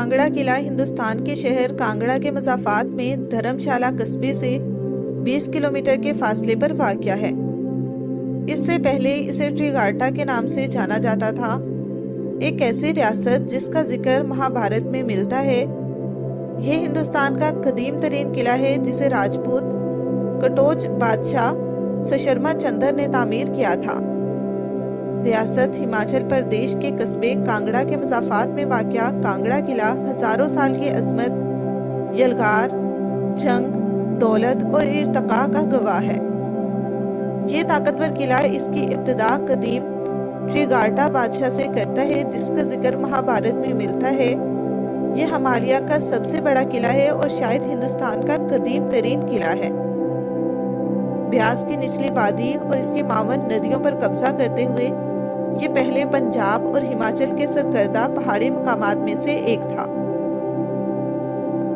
کانگڑا قلعہ ہندوستان کے شہر کانگڑا کے مضافات میں دھرمشالہ قصبے سے 20 کلومیٹر کے فاصلے پر واقع ہے۔ اس سے پہلے اسے ٹریگارٹا کے نام سے جانا جاتا تھا، ایک ایسی ریاست جس کا ذکر مہابھارت میں ملتا ہے۔ یہ ہندوستان کا قدیم ترین قلعہ ہے جسے راجپوت کٹوچ بادشاہ سشرما چندر نے تعمیر کیا تھا۔ ریاست ہماچل پردیش کے قصبے کانگڑا کے مضافات میں واقع کانگڑا قلعہ ہزاروں سال کی عظمت، یلغار، جنگ، دولت اور ارتقاء کا گواہ ہے۔ یہ طاقتور قلعہ اس کی ابتدا قدیم ٹریگارٹا بادشاہ سے کرتا ہے جس کا ذکر مہابھارت میں ملتا ہے۔ یہ ہمالیہ کا سب سے بڑا قلعہ ہے اور شاید ہندوستان کا قدیم ترین قلعہ ہے۔ بیاس کی نچلی وادی اور اس کی معاون ندیوں پر قبضہ کرتے ہوئے یہ پہلے پنجاب اور ہماچل کے سرکردہ پہاڑی مقامات میں سے ایک تھا۔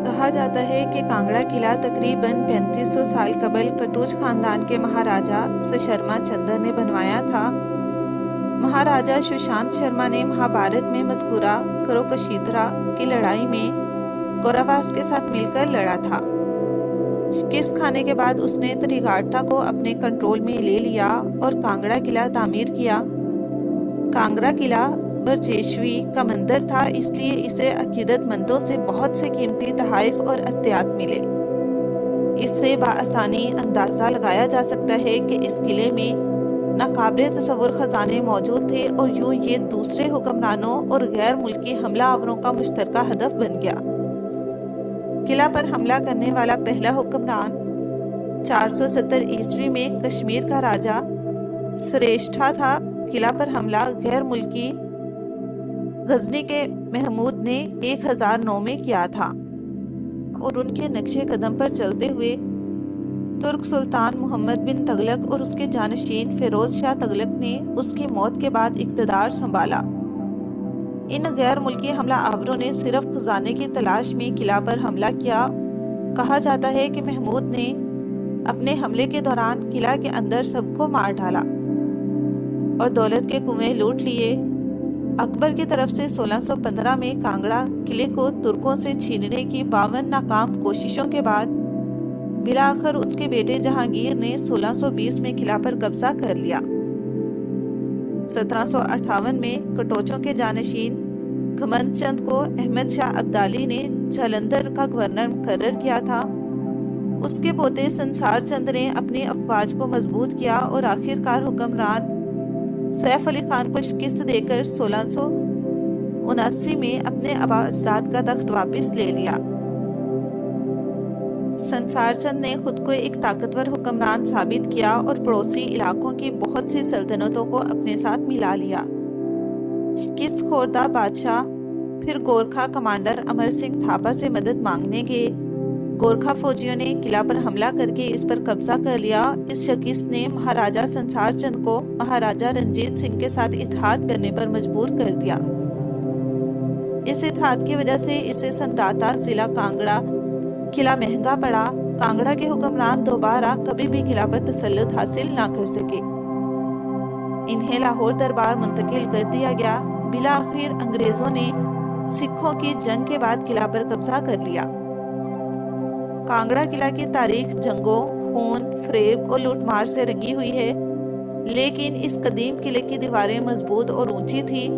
کہا جاتا ہے کہ کانگڑا قلعہ تقریباً 3500 سال قبل کٹوچ خاندان کے مہاراجا سشرما چندر نے بنوایا تھا۔ مہاراجا سشانت شرما نے مہابھارت میں مذکورہ کروکشیترا کی لڑائی میں کوراواس کے ساتھ مل کر لڑا تھا۔ شکست کھانے کے بعد اس نے تریگارٹا کو اپنے کنٹرول میں لے لیا اور کانگڑا قلعہ تعمیر کیا۔ کانگڑا قلعہ برجیشوی کا مندر تھا، اس لیے اسے عقیدت مندوں سے بہت سے قیمتی تحائف اور عطیات ملے۔ اس سے بآسانی اندازہ لگایا جا سکتا ہے کہ اس قلعے میں ناقابل تصور خزانے موجود تھے اور یوں یہ دوسرے حکمرانوں اور غیر ملکی حملہ آوروں کا مشترکہ ہدف بن گیا۔ قلعہ پر حملہ کرنے والا پہلا حکمران 470 عیسوی میں کشمیر کا راجا سریشٹھا تھا۔ قلعہ پر حملہ غیر ملکی غزنی کے محمود نے 1009 میں کیا تھا اور ان کے نقش قدم پر چلتے ہوئے ترک سلطان محمد بن تغلق اور اس کے جانشین فیروز شاہ تغلق نے اس کی موت کے بعد اقتدار سنبھالا۔ ان غیر ملکی حملہ آوروں نے صرف خزانے کی تلاش میں قلعہ پر حملہ کیا۔ کہا جاتا ہے کہ محمود نے اپنے حملے کے دوران قلعہ کے اندر سب کو مار ڈالا اور دولت کے کنویں لوٹ لیے۔ اکبر کی طرف سے 1615 میں کانگڑا قلعے کو ترکوں سے چھیننے کی 52 ناکام کوششوں کے بعد بالآخر اس کے بیٹے جہانگیر نے 1620 میں قلعہ پر قبضہ کر لیا۔ 1758 میں کٹوچوں کے جانشین گھمند چند کو احمد شاہ ابدالی نے جلندھر کا گورنر مقرر کیا تھا۔ اس کے پوتے سنسار چند نے اپنی افواج کو مضبوط کیا اور آخر کار حکمران سیف علی خان کو شکست دے کر 1679 میں اپنے آباء اجداد کا تخت واپس لے لیا۔ سنسار چند نے خود کو ایک طاقتور حکمران ثابت کیا اور پڑوسی علاقوں کی بہت سی سلطنتوں کو اپنے ساتھ ملا لیا۔ شکست خوردہ بادشاہ پھر گورکھا کمانڈر امر سنگھ تھاپا سے مدد مانگنے گئے۔ گورکھا فوجیوں نے قلعہ پر حملہ کر کے اس پر قبضہ کر لیا۔ اس شکست نے مہاراجا سنسار چند کو مہاراجا رنجیت سنگھ کے ساتھ اتحاد کرنے پر مجبور کر دیا۔ اس اتحاد کی وجہ سے اسے سنداتا ضلع کانگڑا قلعہ مہنگا پڑا۔ کانگڑا کے حکمران دوبارہ کبھی بھی قلعہ پر تسلط حاصل نہ کر سکے۔ انہیں لاہور دربار منتقل کر دیا گیا۔ بالآخر انگریزوں نے سکھوں کی جنگ کے بعد قلعہ پر قبضہ کر لیا۔ کانگڑا قلعہ کی تاریخ جنگوں، خون، فریب اور لوٹ مار سے رنگی ہوئی ہے، لیکن اس قدیم قلعے کی دیواریں مضبوط اور اونچی تھی،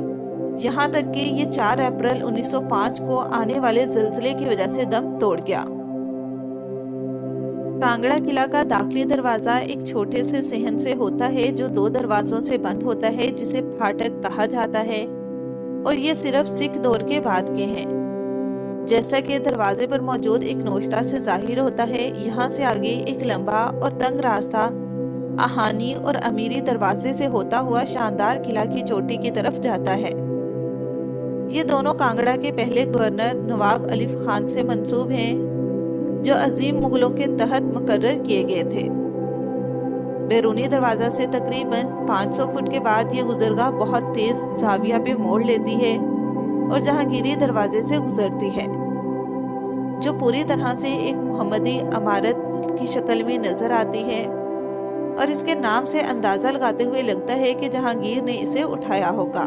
یہاں تک کہ یہ 4 اپریل 1905 کو آنے والے زلزلے کی وجہ سے دم توڑ گیا۔ کانگڑا قلعہ کا داخلی دروازہ ایک چھوٹے سے صحن سے ہوتا ہے جو 2 دروازوں سے بند ہوتا ہے جسے پھاٹک کہا جاتا ہے، اور یہ صرف سکھ دور کے بعد کے ہیں۔ جیسا کہ دروازے پر موجود ایک نوشتہ سے ظاہر ہوتا ہے، یہاں سے آگے ایک لمبا اور تنگ راستہ آہانی اور امیری دروازے سے ہوتا ہوا شاندار قلعہ کی چوٹی کی طرف جاتا ہے۔ یہ دونوں کانگڑا کے پہلے گورنر نواب الف خان سے منسوب ہیں، جو عظیم مغلوں کے تحت مقرر کیے گئے تھے۔ بیرونی دروازہ سے تقریباً 500 فٹ کے بعد یہ گزرگاہ بہت تیز زاویہ پہ موڑ لیتی ہے اور جہانگیری دروازے سے گزرتی ہے، جو پوری طرح سے ایک محمدی عمارت کی شکل میں نظر آتی ہے، اور اس کے نام سے اندازہ لگاتے ہوئے لگتا ہے کہ جہانگیر نے اسے اٹھایا ہوگا۔